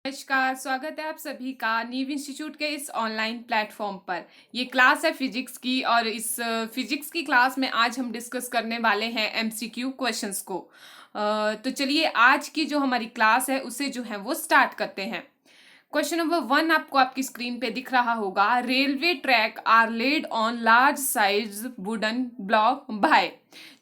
नमस्कार, स्वागत है आप सभी का नीव इंस्टीट्यूट के इस ऑनलाइन प्लेटफॉर्म पर। ये क्लास है फिजिक्स की और इस फिजिक्स की क्लास में आज हम डिस्कस करने वाले हैं एमसीक्यू क्वेश्चंस को। तो चलिए आज की जो हमारी क्लास है उसे जो है वो स्टार्ट करते हैं। क्वेश्चन नंबर 1 आपको आपकी स्क्रीन पे दिख रहा होगा। Railway track are laid on large size wooden block by.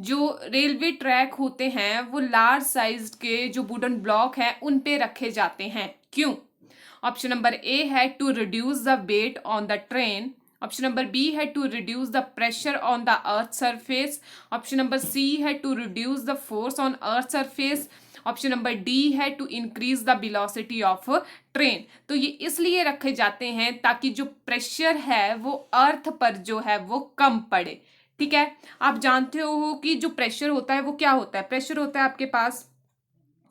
जो रेलवे ट्रैक होते हैं वो लार्ज साइज के जो वुडन ब्लॉक हैं उन पे रखे जाते हैं, क्यों? ऑप्शन नंबर ए है to reduce the weight on the train. Option number B है to reduce the pressure on the earth surface. Option number C है to reduce the force on earth surface. Option number D है to increase the velocity of train. तो ये इसलिए रखे जाते हैं ताकि जो प्रेशर है वो अर्थ पर जो है वो कम पड़े। ठीक है, आप जानते हो कि जो प्रेशर होता है वो क्या होता है? प्रेशर होता है आपके पास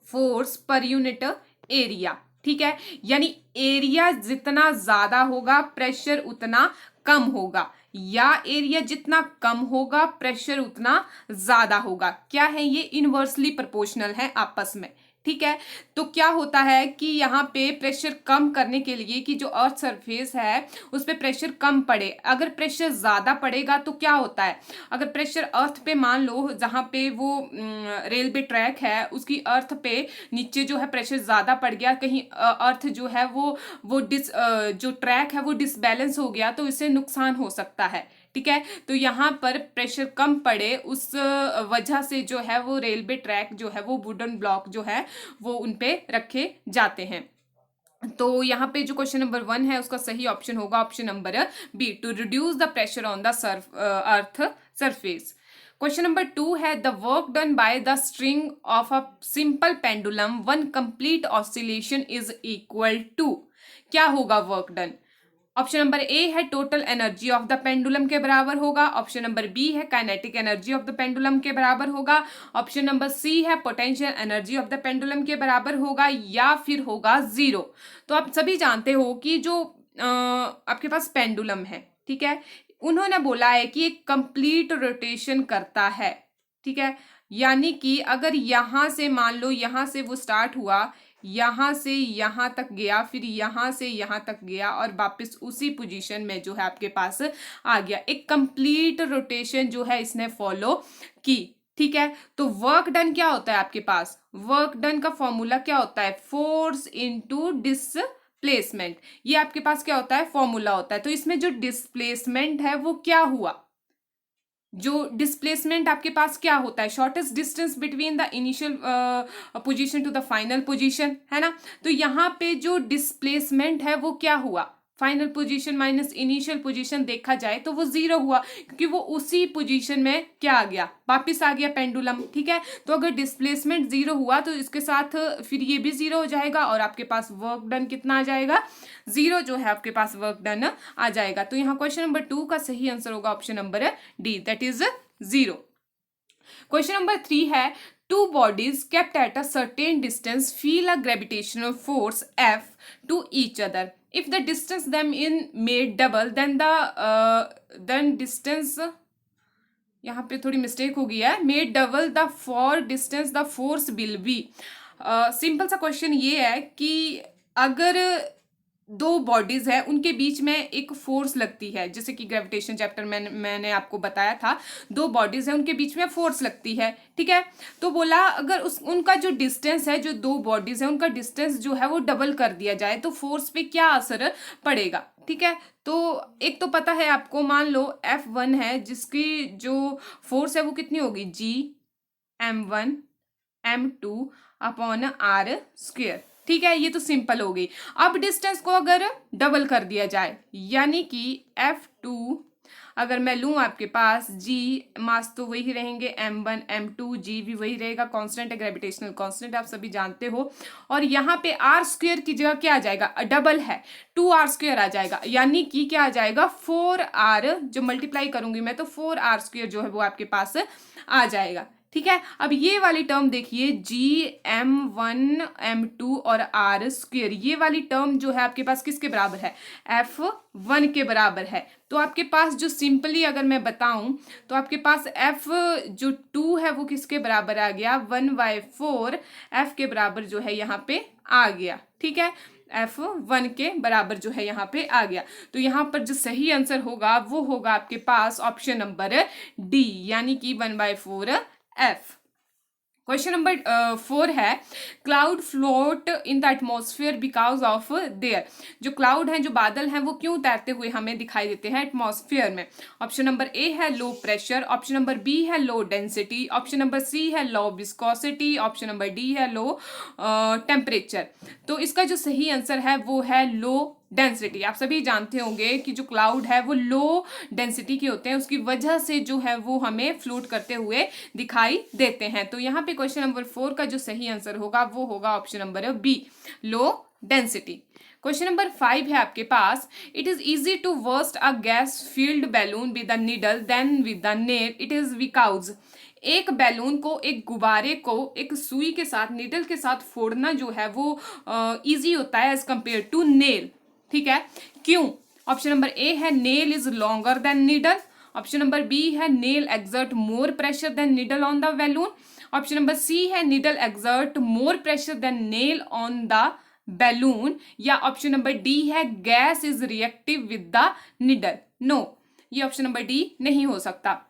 फोर्स पर यूनिट एरिया। ठीक है, यानी एरिया जितना ज्यादा होगा प्रेशर उतना कम होगा, या एरिया जितना कम होगा प्रेशर उतना ज्यादा होगा। क्या है ये? इनवर्सली प्रोपोर्शनल है आपस में। ठीक है, तो क्या होता है कि यहाँ पे प्रेशर कम करने के लिए कि जो अर्थ सरफेस है उस पर प्रेशर कम पड़े, अगर प्रेशर ज्यादा पड़ेगा तो क्या होता है? अगर प्रेशर अर्थ पे मान लो जहाँ पे वो रेलवे ट्रैक है उसकी अर्थ पे नीचे जो है प्रेशर ज्यादा पड़ गया, कहीं अर्थ जो है वो जो ट्रैक है वो डिसबैलेंस हो गया तो इससे नुकसान हो सकता है। ठीक है, तो यहाँ पर प्रेशर कम पड़े उस वजह से जो है वो रेलवे ट्रैक जो है वो वुडन ब्लॉक जो है वो उन पे रखे जाते हैं। तो यहाँ पे जो क्वेश्चन नंबर 1 है उसका सही ऑप्शन होगा option number B, to reduce the pressure on the earth surface. Question number 2 है the work done by the string of a simple pendulum one complete oscillation is equal to. क्या होगा work done? Option number A है total energy of the pendulum के बराबर होगा। Option number B है kinetic energy of the pendulum के बराबर होगा। ऑप्शन नंबर सी है potential energy of the pendulum के बराबर होगा, या फिर होगा जीरो। तो आप सभी जानते हो कि जो आपके पास पेंडुलम है, ठीक है, उन्होंने बोला है कि एक कंप्लीट रोटेशन करता है। ठीक है, यानी कि अगर यहां से मान लो यहां से वो स्टार्ट हुआ, यहां से यहां तक गया, फिर यहां से यहां तक गया और वापस उसी पोजीशन में जो है आपके पास आ गया, एक कंप्लीट रोटेशन जो है इसने फॉलो की। ठीक है, तो वर्क डन क्या होता है आपके पास? वर्क डन का फॉर्मूला क्या होता है? Force into displacement. ये आपके पास क्या होता है? फॉर्मूला होता है। तो इसमें जो डिस्प्लेसमेंट है वो क्या हुआ? जो डिस्प्लेसमेंट आपके पास क्या होता है? Shortest distance between the initial position to the final position, है ना? तो यहाँ पे जो डिस्प्लेसमेंट है वो क्या हुआ? Final position minus initial position देखा जाए तो वो जीरो हुआ, क्योंकि वो उसी पोजीशन में क्या आ गया? वापिस आ गया पेंडुलम। ठीक है, तो अगर डिस्प्लेसमेंट जीरो हुआ तो इसके साथ फिर ये भी जीरो हो जाएगा और आपके पास वर्क डन कितना आ जाएगा? जीरो जो है आपके पास वर्क डन आ जाएगा। तो यहाँ क्वेश्चन नंबर 2 का सही आंसर होगा option number D, that is zero. Question number 3 है two bodies kept at a certain distance feel a gravitational force F to each other. If the distance them in made double, then distance, यहाँ पे थोड़ी mistake हो गई है, made double the for distance the force will be. Simple सा question ये है कि अगर दो बॉडीज है उनके बीच में एक फोर्स लगती है, जैसे कि ग्रेविटेशन चैप्टर में मैंने आपको बताया था, दो बॉडीज है उनके बीच में फोर्स लगती है। ठीक है, तो बोला अगर उनका जो डिस्टेंस है, जो दो बॉडीज है उनका डिस्टेंस जो है वो डबल कर दिया जाए तो फोर्स पे क्या असर पड़ेगा। ठीक है, तो एक तो पता है आपको, मान लो F1 है जिसकी जो फोर्स है वो कितनी होगी? G m1 m2 upon r square. ठीक है, ये तो सिंपल हो गई। अब डिस्टेंस को अगर डबल कर दिया जाए, यानी कि F2 अगर मैं लूं आपके पास G, मास तो वही रहेंगे m1 m2, G भी वही रहेगा, कांस्टेंट है, ग्रेविटेशनल कांस्टेंट आप सभी जानते हो। और यहाँ पे r स्क्वेयर की जगह क्या आ जाएगा? डबल है, 2r स्क्वेयर आ जाएगा, यानी कि क्या आ जाएगा? 4r, जो मल्टीप्लाई करूंगी मैं तो 4r स्क्वेयर जो है वो आपके पास आ जाएगा। ठीक है, अब ये वाली टर्म देखिए, G m1 m2 और r स्क्वेयर, ये वाली टर्म जो है आपके पास किसके बराबर है? F1 के बराबर है। तो आपके पास जो सिंपली अगर मैं बताऊं तो आपके पास F जो 2 है वो किसके बराबर आ गया? 1/4 F के बराबर जो है यहाँ पे आ गया। ठीक है, F1 के बराबर जो है यहाँ पे आ गया। तो यहाँ पर जो सही आंसर होगा वो होगा आपके पास ऑप्शन नंबर डी, यानी कि 1/4 F। क्वेश्चन नंबर 4 है, cloud float in the atmosphere because of their. जो क्लाउड हैं, जो बादल हैं, वो क्यों तैरते हुए हमें दिखाई देते हैं एटमॉस्फेयर में? ऑप्शन नंबर ए है low pressure, option number B है low density, option number C है low viscosity, option number D है लो टेम्परेचर। तो इसका जो सही आंसर है वो है लो डेंसिटी। आप सभी जानते होंगे कि जो क्लाउड है वो लो डेंसिटी के होते हैं, उसकी वजह से जो है वो हमें फ्लोट करते हुए दिखाई देते हैं। तो यहाँ पे क्वेश्चन नंबर 4 का जो सही आंसर होगा वो होगा option number B, low density. Question number 5 है आपके पास, it is easy to burst a gas filled balloon with a needle than with a nail, it is because. एक बैलून को, एक गुब्बारे को एक सुई के साथ, नीडल के साथ फोड़ना जो है वो इजी होता है एज कंपेयर टू नेल। ठीक है, क्यों? ऑप्शन नंबर ए है nail is longer than needle, option number B है nail exert more pressure than needle on the balloon, option number C है needle exert more pressure than nail on the balloon, या option number D है gas is reactive with the needle. No, ये option number D नहीं हो सकता।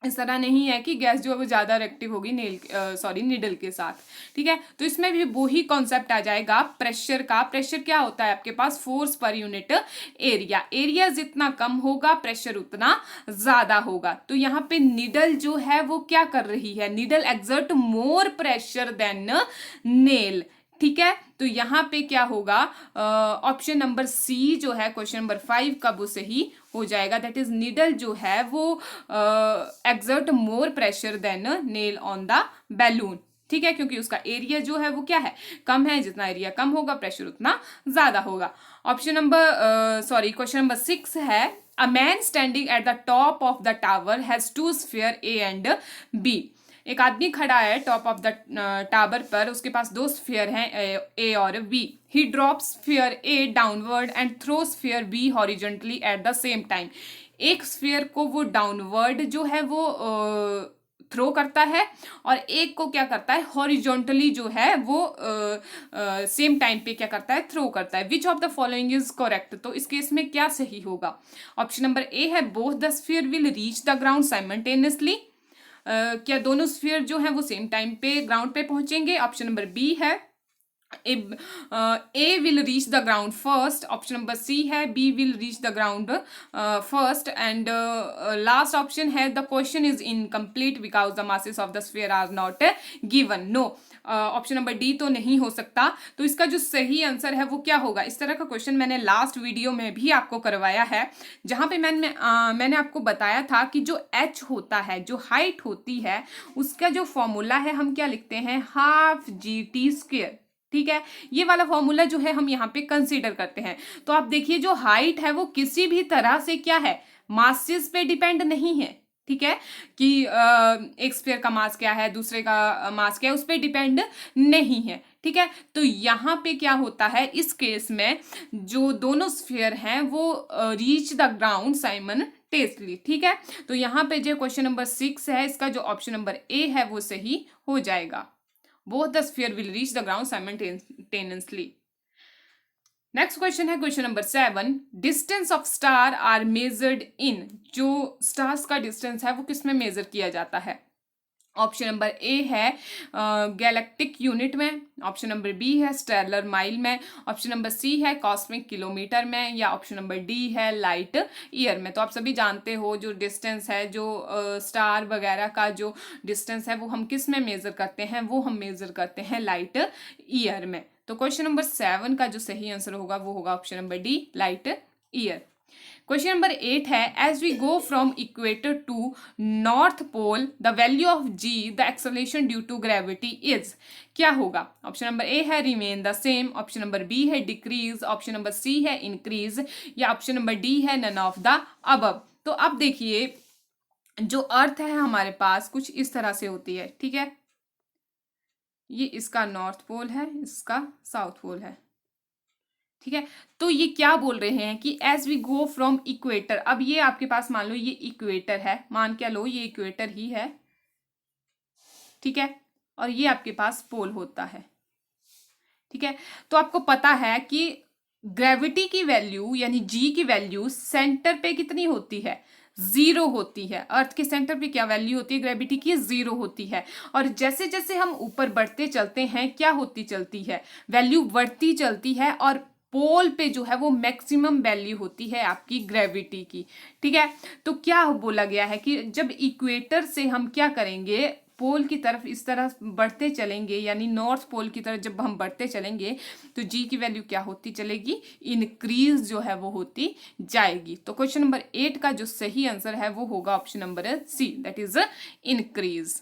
इस तरह नहीं है कि गैस जो है वो ज्यादा रिएक्टिव होगी नीडल के साथ। ठीक है, तो इसमें भी वही कॉन्सेप्ट आ जाएगा प्रेशर का। प्रेशर क्या होता है आपके पास? फोर्स पर यूनिट एरिया। एरिया जितना कम होगा प्रेशर उतना ज्यादा होगा। तो यहाँ पे नीडल जो है वो क्या कर रही है? Needle exert more pressure than nail. ठीक है, तो यहाँ पे क्या होगा? ऑप्शन नंबर सी जो है क्वेश्चन नंबर 5 का वो सही हो जाएगा। दैट इज नीडल जो है वो exert more pressure than nail on the balloon. ठीक है, क्योंकि उसका एरिया जो है वो क्या है? कम है। जितना एरिया कम होगा प्रेशर उतना ज्यादा होगा। ऑप्शन नंबर क्वेश्चन नंबर 6 है, a man standing at the top of the tower has two sphere A and B. एक आदमी खड़ा है टॉप ऑफ द टावर पर, उसके पास दो स्फीयर हैं ए और B. He drop sphere A downward and throw sphere B horizontally at the same time. एक स्फीयर को वो डाउनवर्ड जो है वो थ्रो करता है, और एक को क्या करता है? हॉरिजॉन्टली जो है वो सेम टाइम पे क्या करता है? थ्रो करता है। Which of the following is correct? तो इस केस में क्या सही होगा? ऑप्शन नंबर ए है both the sphere will reach the ground simultaneously. क्या दोनों स्फीयर जो हैं वो सेम टाइम पे ग्राउंड पे पहुंचेंगे? ऑप्शन नंबर बी है A will reach the ground first, option number C है B will reach the ground first, and last option है the question is incomplete because the masses of the sphere are not given. No, option number D तो नहीं हो सकता। तो इसका जो सही आंसर है वो क्या होगा? इस तरह का क्वेश्चन मैंने लास्ट वीडियो में भी आपको करवाया है, जहां पे मैंने आपको बताया था कि जो h होता है, जो हाइट होती है, उसका जो फॉर्मूला है हम क्या लिखते हैं? Half GT²। ठीक है, ये वाला फॉर्मूला जो है हम यहाँ पे कंसीडर करते हैं। तो आप देखिए जो हाइट है वो किसी भी तरह से क्या है? मासेस पे डिपेंड नहीं है। ठीक है, कि एक स्फीयर का मास क्या है, दूसरे का मास क्या है, उस पर डिपेंड नहीं है। ठीक है, तो यहाँ पे क्या होता है इस केस में? जो दोनों स्फीयर हैं वो रीच द ग्राउंड साइमल्टेनियसली। ठीक है, तो यहाँ पे जो क्वेश्चन नंबर 6 है, इसका जो ऑप्शन नंबर ए है वो सही हो जाएगा। Both the sphere will reach the ground simultaneously. Next question है question number 7, distance of star are measured in. जो स्टार्स का डिस्टेंस है वो किस में मेजर किया जाता है? ऑप्शन नंबर ए है गैलेक्टिक यूनिट में, ऑप्शन नंबर बी है स्टेलर माइल में, ऑप्शन नंबर सी है कॉस्मिक किलोमीटर में, या ऑप्शन नंबर डी है लाइट ईयर में। तो आप सभी जानते हो जो डिस्टेंस है, जो स्टार वगैरह का जो डिस्टेंस है वो हम किस में मेजर करते हैं? वो हम मेजर करते हैं लाइट ईयर में। तो क्वेश्चन नंबर 7 का जो सही आंसर होगा वो होगा option number D, light year. Question number 8 है, as we go from equator to north pole the value of g the acceleration due to gravity is. क्या होगा? ऑप्शन नंबर ए है remain the same, option number B है decrease, option number C है increase, या option number D है none of the above. तो अब देखिए जो अर्थ है हमारे पास कुछ इस तरह से होती है। ठीक है, ये इसका नॉर्थ पोल है, इसका साउथ पोल है। ठीक है, तो ये क्या बोल रहे हैं कि as we go from equator. अब ये आपके पास मान लो ये इक्वेटर है, मान क्या लो ये इक्वेटर ही है। ठीक है, और ये आपके पास पोल होता है। ठीक है। तो आपको पता है कि ग्रेविटी की वैल्यू यानी जी की वैल्यू सेंटर पे कितनी होती है, जीरो होती है। अर्थ के सेंटर पे क्या वैल्यू होती है ग्रेविटी की, जीरो होती है। और जैसे जैसे हम ऊपर बढ़ते चलते हैं क्या होती चलती है, वैल्यू बढ़ती चलती है, और पोल पे जो है वो मैक्सिमम वैल्यू होती है आपकी ग्रेविटी की। ठीक है। तो क्या बोला गया है कि जब इक्वेटर से हम क्या करेंगे, पोल की तरफ इस तरह बढ़ते चलेंगे, यानी नॉर्थ पोल की तरफ जब हम बढ़ते चलेंगे तो जी की वैल्यू क्या होती चलेगी, इंक्रीज जो है वो होती जाएगी। तो क्वेश्चन नंबर 8 का जो सही आंसर है वो होगा option number C, that is increase.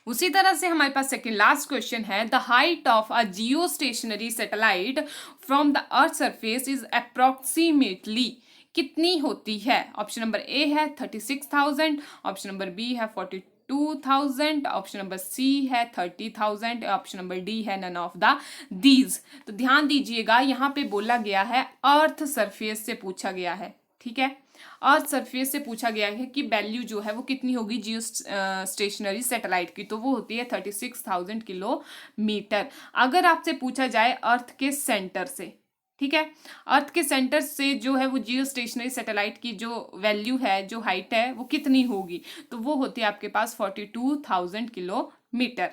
उसी तरह से हमारे पास सेकेंड लास्ट क्वेश्चन है, the height of a geostationary satellite from the earth surface is approximately कितनी होती है। ऑप्शन नंबर ए है 36,000, ऑप्शन नंबर बी है 42,000, ऑप्शन नंबर सी है 30,000, ऑप्शन नंबर डी है नन ऑफ द दीज। तो ध्यान दीजिएगा, यहाँ पे बोला गया है अर्थ सरफेस से पूछा गया है। ठीक है, अर्थ सरफेस से पूछा गया है कि वैल्यू जो है वो कितनी होगी जियो स्टेशनरी सैटेलाइट की, तो वो होती है 36,000 किलोमीटर। अगर आपसे पूछा जाए अर्थ के सेंटर से, ठीक है, अर्थ के सेंटर से जो है वो जियो स्टेशनरी सैटेलाइट की जो वैल्यू है, जो हाइट है वो कितनी होगी, तो वो होती है आपके पास 42,000 किलोमीटर।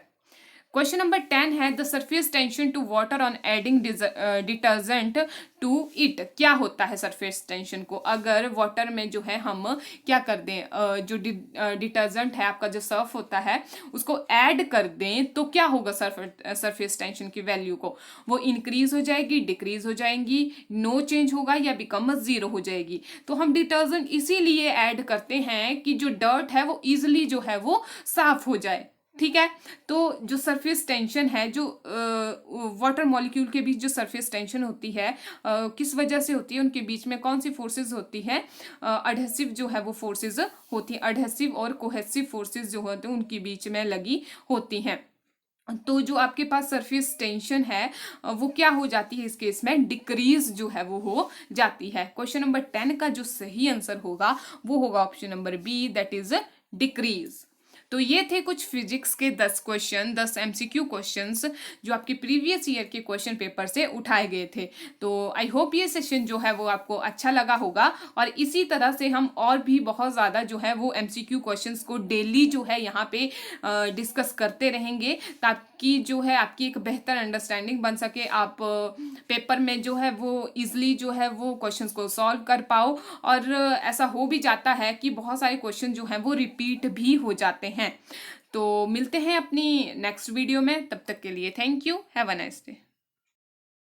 क्वेश्चन नंबर 10 है, the surface tension to water on adding detergent to it. क्या होता है सरफेस टेंशन को, अगर वाटर में जो है हम क्या कर दें, जो डिटर्जेंट है आपका जो सर्फ होता है उसको ऐड कर दें, तो क्या होगा सरफेस टेंशन की वैल्यू को, वो इंक्रीज हो जाएगी, डिक्रीज हो जाएंगी, नो चेंज होगा, या बिकम जीरो हो जाएगी। तो हम डिटर्जेंट इसीलिए ऐड करते हैं कि जो डर्ट है वो इजिली जो है वो साफ हो जाए। ठीक है। तो जो सरफेस टेंशन है, जो वाटर मॉलिक्यूल के बीच जो सरफेस टेंशन होती है, किस वजह से होती है, उनके बीच में कौन सी फोर्सेस होती है, अडहेसिव जो है वो फोर्सेस होती हैं, अडहेसिव और कोहेसिव फोर्सेस जो होते हैं उनके बीच में लगी होती हैं। तो जो आपके पास सरफेस टेंशन है वो क्या हो जाती है इस केस में, डिक्रीज जो है वो हो जाती है। क्वेश्चन नंबर 10 का जो सही आंसर होगा वो होगा option number B, that is decrease. तो ये थे कुछ फिजिक्स के 10 क्वेश्चन, 10 एमसीक्यू क्वेश्चंस जो आपके प्रीवियस ईयर के क्वेश्चन पेपर से उठाए गए थे। तो आई होप ये सेशन जो है वो आपको अच्छा लगा होगा, और इसी तरह से हम और भी बहुत ज़्यादा जो है वो एमसीक्यू क्वेश्चंस को डेली जो है यहाँ पे डिस्कस करते रहेंगे, ताकि जो है आपकी एक बेहतर अंडरस्टैंडिंग बन सके, आप पेपर में जो है वो ईजिली जो है वो क्वेश्चंस को सॉल्व कर पाओ। और ऐसा हो भी जाता है कि बहुत सारे क्वेश्चन जो हैं वो रिपीट भी हो जाते हैं। तो मिलते हैं अपनी नेक्स्ट वीडियो में, तब तक के लिए thank you, have a nice day.